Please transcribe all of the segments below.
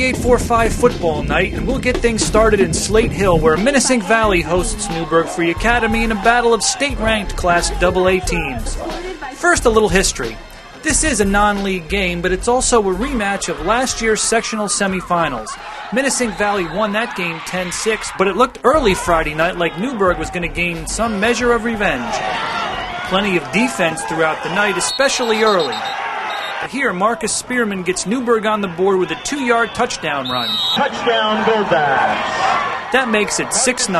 845 football night, and we'll get things started in Slate Hill, where Minisink Valley hosts Newberg Free Academy in a battle of state-ranked Class AA teams. First, a little history. This is a non-league game, but it's also a rematch of last year's sectional semifinals. Minisink Valley won that game 10-6, but it looked early Friday night like Newberg was going to gain some measure of revenge. Plenty of defense throughout the night, especially early. But here, Marcus Spearman gets Newberg on the board with a 2-yard touchdown run. Touchdown, Goldbacks. That makes it 6-0.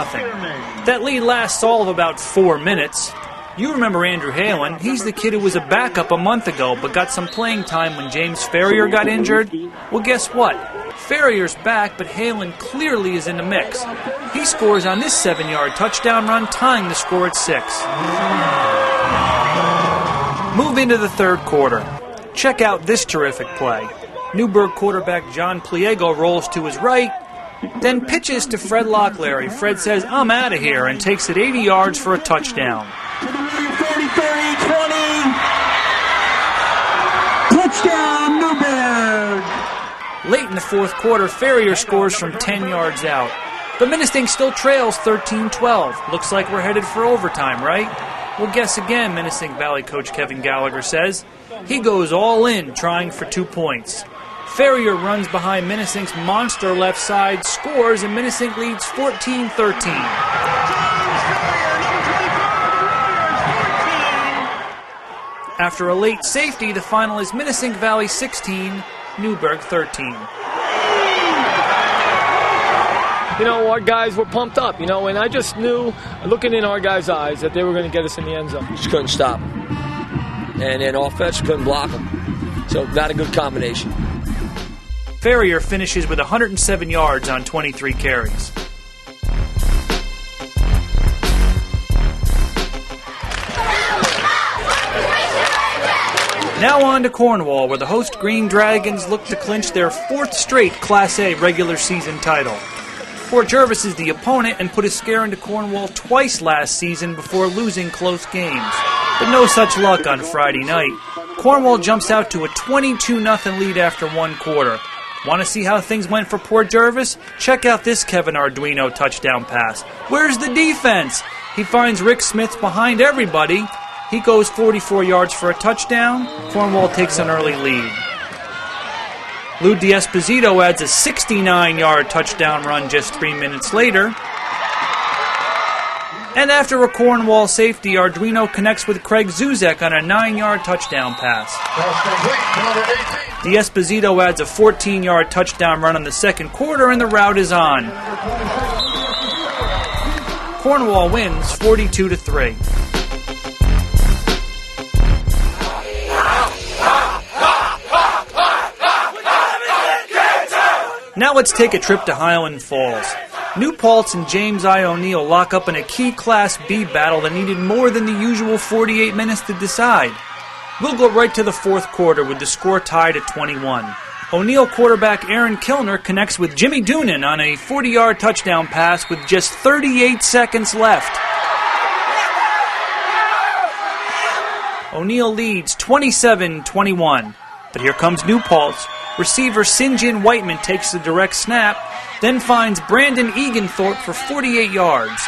That lead lasts all of about 4 minutes. You remember Andrew Halen. He's the kid who was a backup a month ago, but got some playing time when James Ferrier got injured. Well, guess what? Ferrier's back, but Halen clearly is in the mix. He scores on this 7-yard touchdown run, tying the score at 6. Move into the third quarter. Check out this terrific play. Newburgh quarterback John Pliego rolls to his right, then pitches to Fred Lockleary. Fred says, "I'm out of here," and takes it 80 yards for a touchdown. 30, 20. Touchdown, Newberg. Late in the fourth quarter, Ferrier scores from 10 yards out. But Minisink still trails 13-12. Looks like we're headed for overtime, right? Well, guess again, Minisink Valley coach Kevin Gallagher says. He goes all in, trying for 2 points. Ferrier runs behind Minisink's monster left side, scores, and Minisink leads 14-13. After a late safety, the final is Minisink Valley 16, Newberg 13. You know, our guys were pumped up, and I just knew, looking in our guys' eyes, that they were going to get us in the end zone. Just couldn't stop them. And then offense couldn't block them. So not a good combination. Ferrier finishes with 107 yards on 23 carries. Now on to Cornwall, where the host Green Dragons look to clinch their 4th straight Class A regular season title. Port Jervis is the opponent and put a scare into Cornwall twice last season before losing close games. But no such luck on Friday night. Cornwall jumps out to a 22-0 lead after 1 quarter. Want to see how things went for Port Jervis? Check out this Kevin Arduino touchdown pass. Where's the defense? He finds Rick Smith behind everybody. He goes 44 yards for a touchdown. Cornwall takes an early lead. Lou D'Esposito adds a 69-yard touchdown run just 3 minutes later. And after a Cornwall safety, Arduino connects with Craig Zuzek on a 9-yard touchdown pass. D'Esposito adds a 14-yard touchdown run in the second quarter, and the route is on. Cornwall wins 42-3. Now let's take a trip to Highland Falls. New Paltz and James I. O'Neill lock up in a key Class B battle that needed more than the usual 48 minutes to decide. We'll go right to the fourth quarter with the score tied at 21. O'Neill quarterback Aaron Kilner connects with Jimmy Doonan on a 40-yard touchdown pass with just 38 seconds left. O'Neill leads 27-21. But here comes New Paltz. Receiver Sinjin Whiteman takes the direct snap, then finds Brandon Eganthorpe for 48 yards.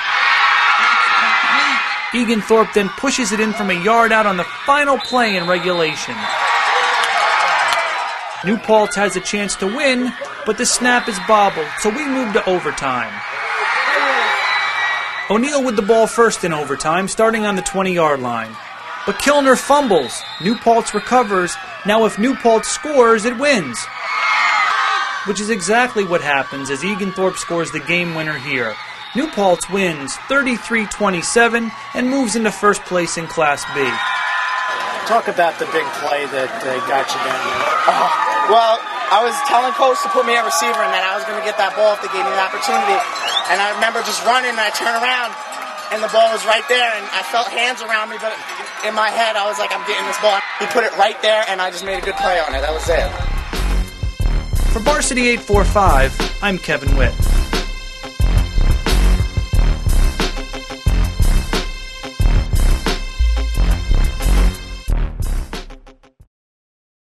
Eganthorpe then pushes it in from a yard out on the final play in regulation. New Paltz has a chance to win, but the snap is bobbled, so we move to overtime. O'Neill with the ball first in overtime, starting on the 20-yard line. But Kilner fumbles. New Paltz recovers. Now if New Paltz scores, it wins. Which is exactly what happens as Eganthorpe scores the game winner here. New Paltz wins 33-27 and moves into first place in Class B. Talk about the big play that got you down there. Well, I was telling Coach to put me at receiver and that I was going to get that ball if they gave me the opportunity. And I remember just running and I turned around and the ball was right there and I felt hands around me, but in my head I was like, I'm getting this ball. He put it right there and I just made a good play on it. That was it. For Varsity 845, I'm Kevin Witt.